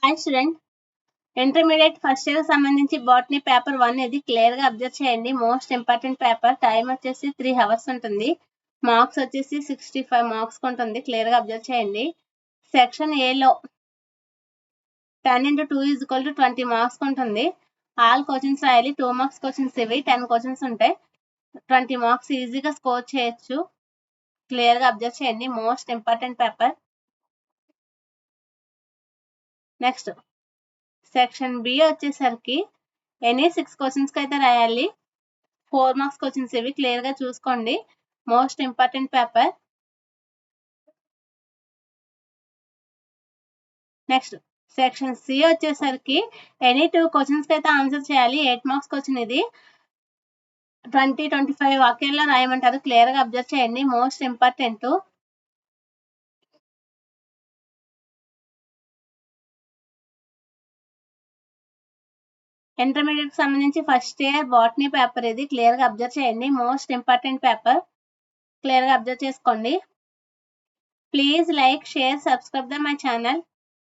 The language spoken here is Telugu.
Hi student, intermediate first year సంబంధించి బాటనీ పేపర్ 1 ఇది క్లియర్ గా అబ్జర్వ్ చేయండి. Most important paper. టైం వచ్చేసి 3 అవర్స్ ఉంటుంది. మార్క్స్ వచ్చేసి 65 మార్క్స్ ఉంటుంది. క్లియర్ గా అబ్జర్వ్ చేయండి. సెక్షన్ ఏ లో 10 into 2 is equal to 20 marks ఉంటుంది. ఆల్ క్వశ్చన్స్ రాయాలి. 2 మార్క్స్ క్వశ్చన్స్ ఇవి 10 క్వశ్చన్స్ ఉంటాయి. 20 మార్క్స్ ఈజీగా స్కోర్ చేయొచ్చు. క్లియర్ గా అబ్జర్వ్ చేయండి. Most important paper. Next section B వచ్చేసరికి ఎనీ 6 క్వశ్చన్స్ కి అయితే రాయాలి. 4 మార్క్స్ క్వశ్చన్స్ ఇవి క్లియర్ గా చూసుకోండి. Most important paper. Next section C వచ్చేసరికి ఎనీ 2 క్వశ్చన్స్ కి అయితే ఆన్సర్ చేయాలి. 8 మార్క్స్ క్వశ్చన్ ఇది. 20-25 వాక్యాల్లో రాయమంటారు. క్లియర్ గా అబ్జర్వ్ చేయండి. Most important. ఇంటర్మీడియట్ సంబంధించి ఫస్ట్ ఇయర్ బాటనీ పేపర్ ఇది క్లియర్ గా అబ్జర్వ్ చేయండి. Most important paper. క్లియర్ గా అబ్జర్వ్ చేసుకోండి. Please like, share, subscribe the my channel.